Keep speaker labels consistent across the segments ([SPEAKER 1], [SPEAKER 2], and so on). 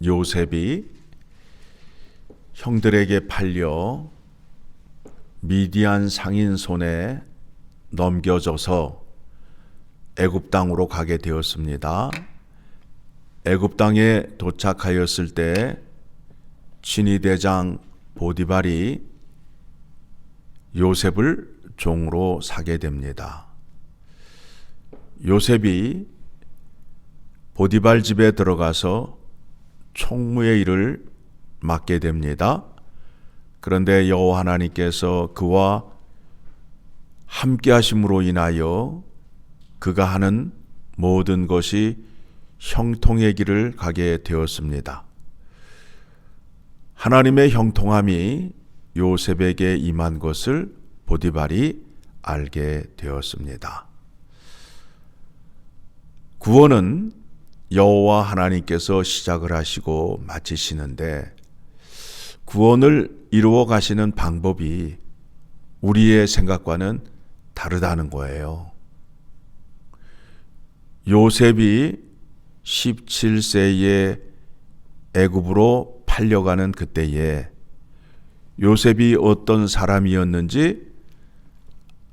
[SPEAKER 1] 요셉이 형들에게 팔려 미디안 상인 손에 넘겨져서 애굽 땅으로 가게 되었습니다. 애굽 땅에 도착하였을 때 친위대장 보디발이 요셉을 종으로 사게 됩니다. 요셉이 보디발 집에 들어가서 총무의 일을 맡게 됩니다. 그런데 여호와 하나님께서 그와 함께 하심으로 인하여 그가 하는 모든 것이 형통의 길을 가게 되었습니다. 하나님의 형통함이 요셉에게 임한 것을 보디발이 알게 되었습니다. 구원은 여호와 하나님께서 시작을 하시고 마치시는데 구원을 이루어 가시는 방법이 우리의 생각과는 다르다는 거예요. 요셉이 17세에 애굽으로 팔려가는 그때에 요셉이 어떤 사람이었는지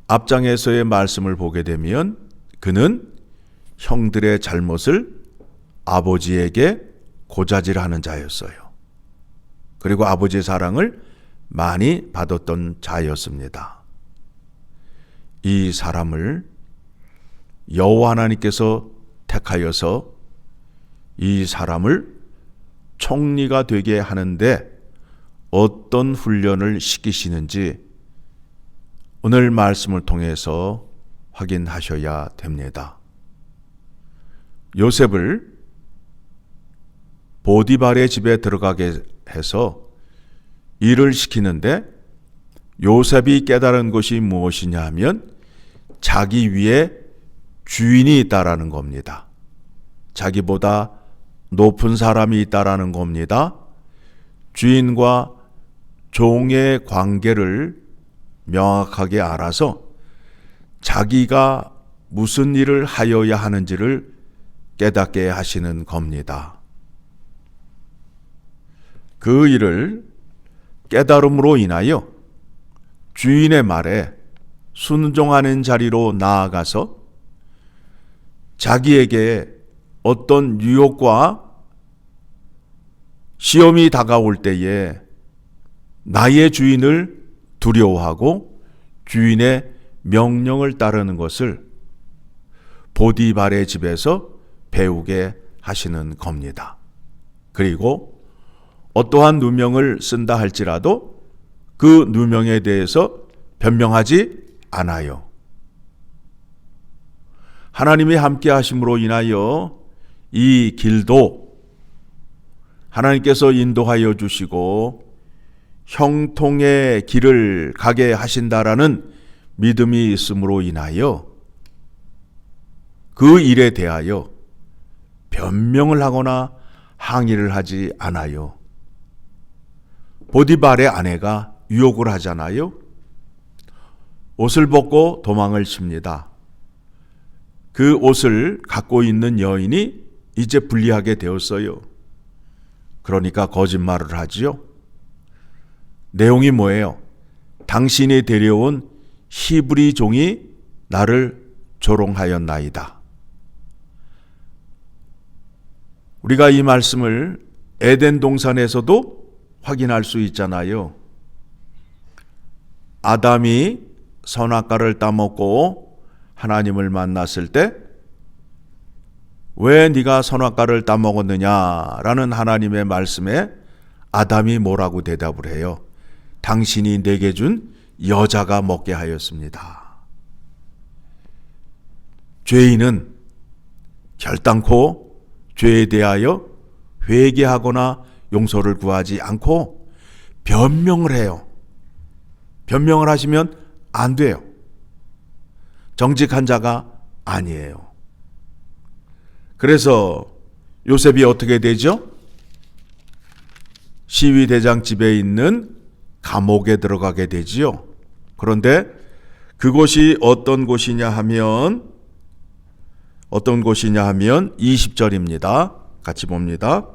[SPEAKER 1] 앞장에서의 말씀을 보게 되면 그는 형들의 잘못을 아버지에게 고자질하는 자였어요. 그리고 아버지의 사랑을 많이 받았던 자였습니다. 이 사람을 여호와 하나님께서 택하여서 이 사람을 총리가 되게 하는데 어떤 훈련을 시키시는지 오늘 말씀을 통해서 확인하셔야 됩니다. 요셉을 보디발의 집에 들어가게 해서 일을 시키는데 요셉이 깨달은 것이 무엇이냐 하면 자기 위에 주인이 있다라는 겁니다. 자기보다 높은 사람이 있다라는 겁니다. 주인과 종의 관계를 명확하게 알아서 자기가 무슨 일을 하여야 하는지를 깨닫게 하시는 겁니다. 그 일을 깨달음으로 인하여 주인의 말에 순종하는 자리로 나아가서 자기에게 어떤 유혹과 시험이 다가올 때에 나의 주인을 두려워하고 주인의 명령을 따르는 것을 보디발의 집에서 배우게 하시는 겁니다. 그리고 어떠한 누명을 쓴다 할지라도 그 누명에 대해서 변명하지 않아요. 하나님이 함께 하심으로 인하여 이 길도 하나님께서 인도하여 주시고 형통의 길을 가게 하신다라는 믿음이 있음으로 인하여 그 일에 대하여 변명을 하거나 항의를 하지 않아요. 보디발의 아내가 유혹을 하잖아요. 옷을 벗고 도망을 칩니다. 그 옷을 갖고 있는 여인이 이제 불리하게 되었어요. 그러니까 거짓말을 하지요. 내용이 뭐예요? 당신이 데려온 히브리 종이 나를 조롱하였나이다. 우리가 이 말씀을 에덴 동산에서도 확인할 수 있잖아요. 아담이 선악과를 따먹고 하나님을 만났을 때 왜 네가 선악과를 따먹었느냐라는 하나님의 말씀에 아담이 뭐라고 대답을 해요? 당신이 내게 준 여자가 먹게 하였습니다. 죄인은 결단코 죄에 대하여 회개하거나 용서를 구하지 않고 변명을 해요. 변명을 하시면 안 돼요. 정직한 자가 아니에요. 그래서 요셉이 어떻게 되죠? 시위대장 집에 있는 감옥에 들어가게 되지요. 그런데 그곳이 어떤 곳이냐 하면 20절입니다. 같이 봅니다.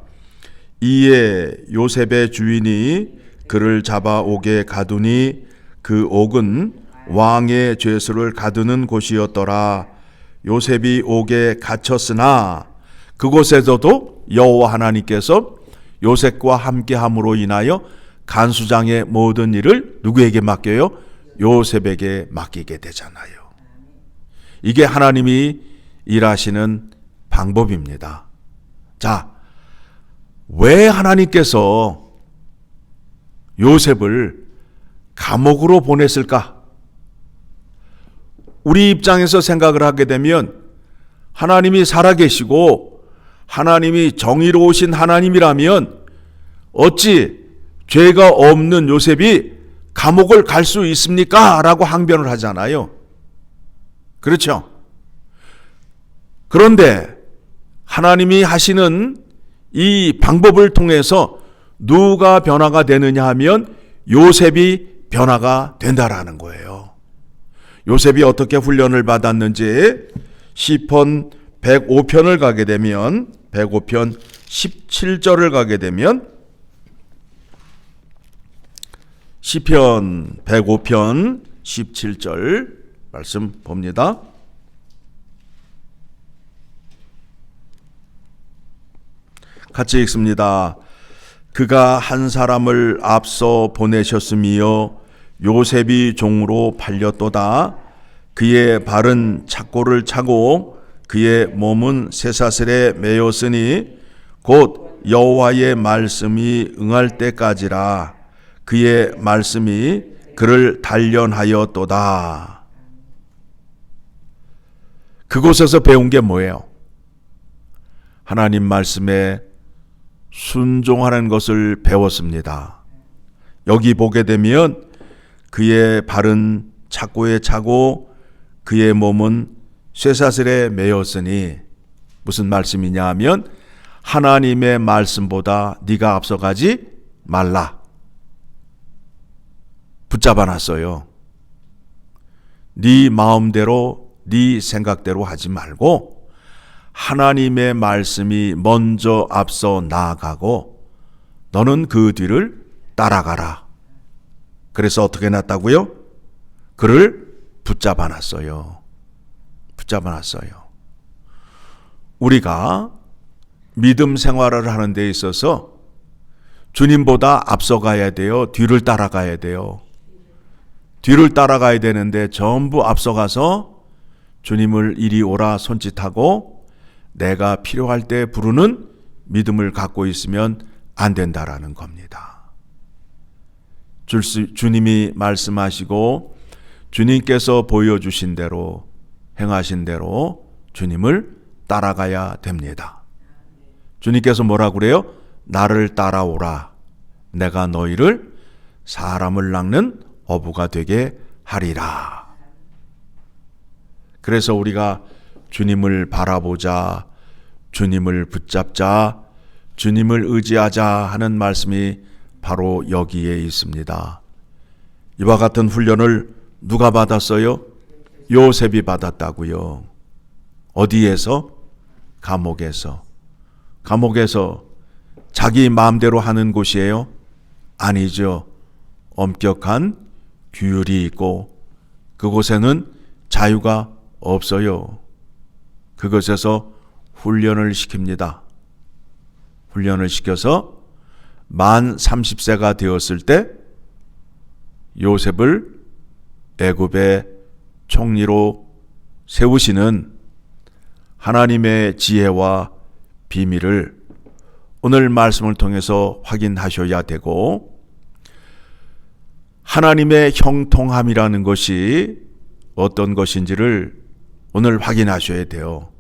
[SPEAKER 1] 이에 요셉의 주인이 그를 잡아 옥에 가두니 그 옥은 왕의 죄수를 가두는 곳이었더라. 요셉이 옥에 갇혔으나 그곳에서도 여호와 하나님께서 요셉과 함께함으로 인하여 간수장의 모든 일을 누구에게 맡겨요? 요셉에게 맡기게 되잖아요. 이게 하나님이 일하시는 방법입니다. 자, 왜 하나님께서 요셉을 감옥으로 보냈을까? 우리 입장에서 생각을 하게 되면 하나님이 살아계시고 하나님이 정의로우신 하나님이라면 어찌 죄가 없는 요셉이 감옥을 갈 수 있습니까? 라고 항변을 하잖아요. 그렇죠? 그런데 하나님이 하시는 이 방법을 통해서 누가 변화가 되느냐 하면 요셉이 변화가 된다라는 거예요. 요셉이 어떻게 훈련을 받았는지 시편 105편을 가게 되면 105편 17절을 가게 되면 시편 105편 17절 말씀 봅니다. 같이 읽습니다. 그가 한 사람을 앞서 보내셨으며 요셉이 종으로 팔렸도다. 그의 발은 착고를 차고 그의 몸은 쇠사슬에 매였으니 곧 여호와의 말씀이 응할 때까지라. 그의 말씀이 그를 단련하였도다. 그곳에서 배운 게 뭐예요? 하나님 말씀에 순종하는 것을 배웠습니다. 여기 보게 되면 그의 발은 착고에 차고 그의 몸은 쇠사슬에 매였으니 무슨 말씀이냐 하면 하나님의 말씀보다 네가 앞서가지 말라. 붙잡아놨어요. 네 마음대로 네 생각대로 하지 말고 하나님의 말씀이 먼저 앞서 나아가고 너는 그 뒤를 따라가라. 그래서 어떻게 했다고요? 그를 붙잡아놨어요. 붙잡아놨어요. 우리가 믿음 생활을 하는 데 있어서 주님보다 앞서가야 돼요? 뒤를 따라가야 돼요? 뒤를 따라가야 되는데 전부 앞서가서 주님을 이리 오라 손짓하고 내가 필요할 때 부르는 믿음을 갖고 있으면 안 된다라는 겁니다. 주님이 말씀하시고 주님께서 보여주신 대로 행하신 대로 주님을 따라가야 됩니다. 주님께서 뭐라고 그래요? 나를 따라오라. 내가 너희를 사람을 낚는 어부가 되게 하리라. 그래서 우리가 주님을 바라보자, 주님을 붙잡자, 주님을 의지하자 하는 말씀이 바로 여기에 있습니다. 이와 같은 훈련을 누가 받았어요? 요셉이 받았다고요. 어디에서? 감옥에서. 감옥에서 자기 마음대로 하는 곳이에요? 아니죠. 엄격한 규율이 있고 그곳에는 자유가 없어요. 그것에서 훈련을 시킵니다. 훈련을 시켜서 만 30세가 되었을 때 요셉을 애굽의 총리로 세우시는 하나님의 지혜와 비밀을 오늘 말씀을 통해서 확인하셔야 되고, 하나님의 형통함이라는 것이 어떤 것인지를 오늘 확인하셔야 돼요.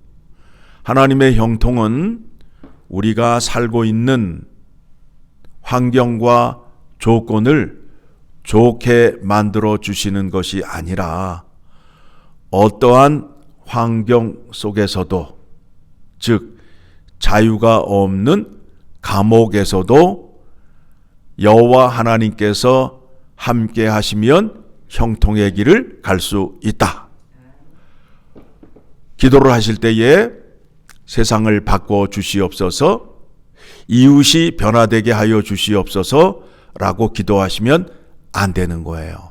[SPEAKER 1] 하나님의 형통은 우리가 살고 있는 환경과 조건을 좋게 만들어 주시는 것이 아니라 어떠한 환경 속에서도, 즉 자유가 없는 감옥에서도 여호와 하나님께서 함께 하시면 형통의 길을 갈 수 있다. 기도를 하실 때에 세상을 바꿔 주시옵소서, 이웃이 변화되게 하여 주시옵소서라고 기도하시면 안 되는 거예요.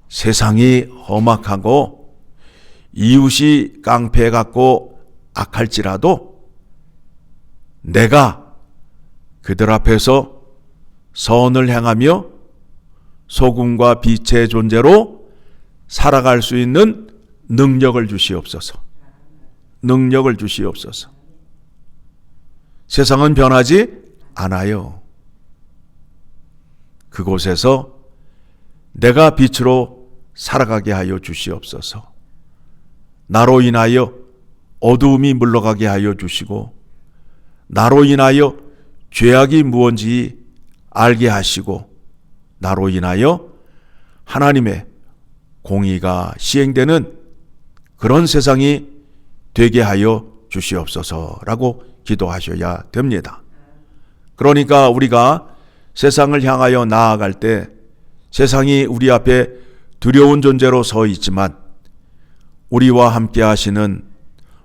[SPEAKER 1] 세상이 험악하고 이웃이 깡패 같고 악할지라도 내가 그들 앞에서 선을 행하며 소금과 빛의 존재로 살아갈 수 있는 능력을 주시옵소서. 능력을 주시옵소서. 세상은 변하지 않아요. 그곳에서 내가 빛으로 살아가게 하여 주시옵소서. 나로 인하여 어두움이 물러가게 하여 주시고 나로 인하여 죄악이 무엇인지 알게 하시고 나로 인하여 하나님의 공의가 시행되는 그런 세상이 되게 하여 주시옵소서라고 기도하셔야 됩니다. 그러니까 우리가 세상을 향하여 나아갈 때 세상이 우리 앞에 두려운 존재로 서 있지만 우리와 함께 하시는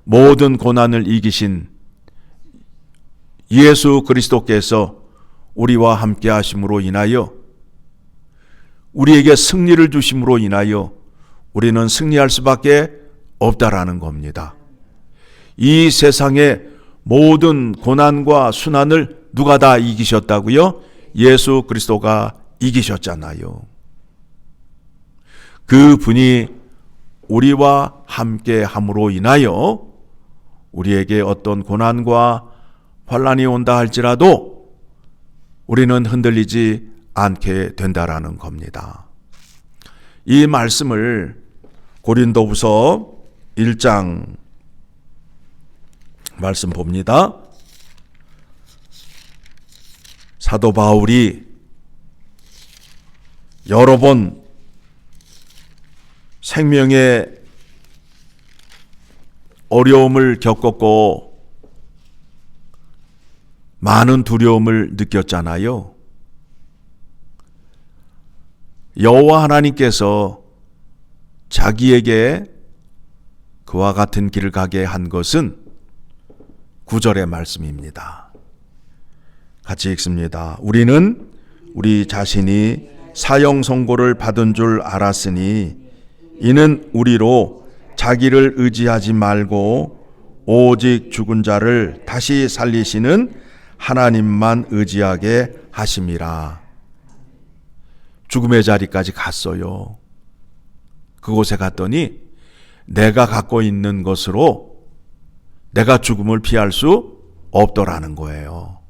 [SPEAKER 1] 모든 고난을 이기신 예수 그리스도께서 우리와 함께 하심으로 인하여 우리에게 승리를 주심으로 인하여 우리는 승리할 수밖에 없다라는 겁니다. 이 세상의 모든 고난과 순환을 누가 다 이기셨다고요? 예수 그리스도가 이기셨잖아요. 그 분이 우리와 함께 함으로 인하여 우리에게 어떤 고난과 환난이 온다 할지라도 우리는 흔들리지 않게 된다라는 겁니다. 이 말씀을 고린도후서 1장 말씀 봅니다. 사도 바울이 여러 번 생명의 어려움을 겪었고 많은 두려움을 느꼈잖아요. 여호와 하나님께서 자기에게 그와 같은 길을 가게 한 것은 9절의 말씀입니다. 같이 읽습니다. 우리는 우리 자신이 사형 선고를 받은 줄 알았으니 이는 우리로 자기를 의지하지 말고 오직 죽은 자를 다시 살리시는 하나님만 의지하게 하심이라. 죽음의 자리까지 갔어요. 그곳에 갔더니 내가 갖고 있는 것으로 내가 죽음을 피할 수 없더라는 거예요.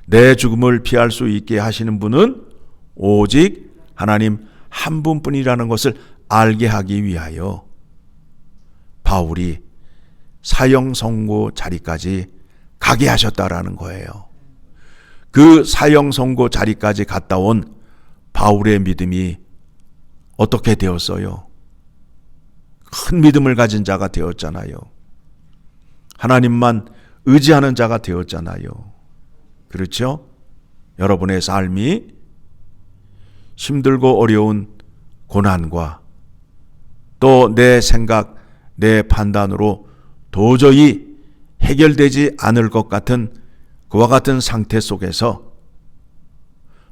[SPEAKER 1] 내 죽음을 피할 수 있게 하시는 분은 오직 하나님 한 분뿐이라는 것을 알게 하기 위하여 바울이 사형 선고 자리까지 가게 하셨다라는 거예요. 그 사형 선고 자리까지 갔다 온 바울의 믿음이 어떻게 되었어요? 큰 믿음을 가진 자가 되었잖아요. 하나님만 의지하는 자가 되었잖아요. 그렇죠? 여러분의 삶이 힘들고 어려운 고난과 또 내 생각, 내 판단으로 도저히 해결되지 않을 것 같은 그와 같은 상태 속에서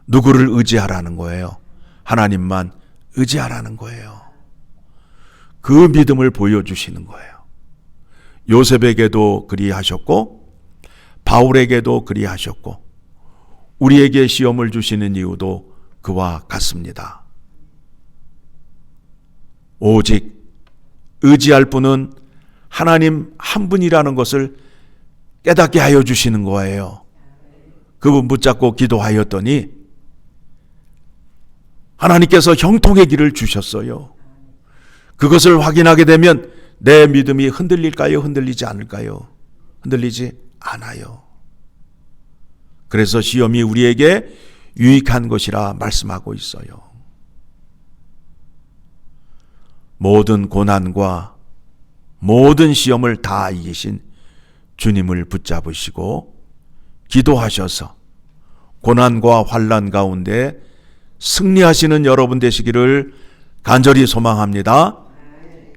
[SPEAKER 1] 누구를 의지하라는 거예요? 하나님만 의지하라는 거예요. 그 믿음을 보여주시는 거예요. 요셉에게도 그리하셨고 바울에게도 그리하셨고 우리에게 시험을 주시는 이유도 그와 같습니다. 오직 의지할 분은 하나님 한 분이라는 것을 깨닫게 하여 주시는 거예요. 그분 붙잡고 기도하였더니 하나님께서 형통의 길을 주셨어요. 그것을 확인하게 되면 내 믿음이 흔들릴까요? 흔들리지 않을까요? 흔들리지 않아요. 그래서 시험이 우리에게 유익한 것이라 말씀하고 있어요. 모든 고난과 모든 시험을 다 이기신 주님을 붙잡으시고 기도하셔서 고난과 환난 가운데 승리하시는 여러분 되시기를 간절히 소망합니다.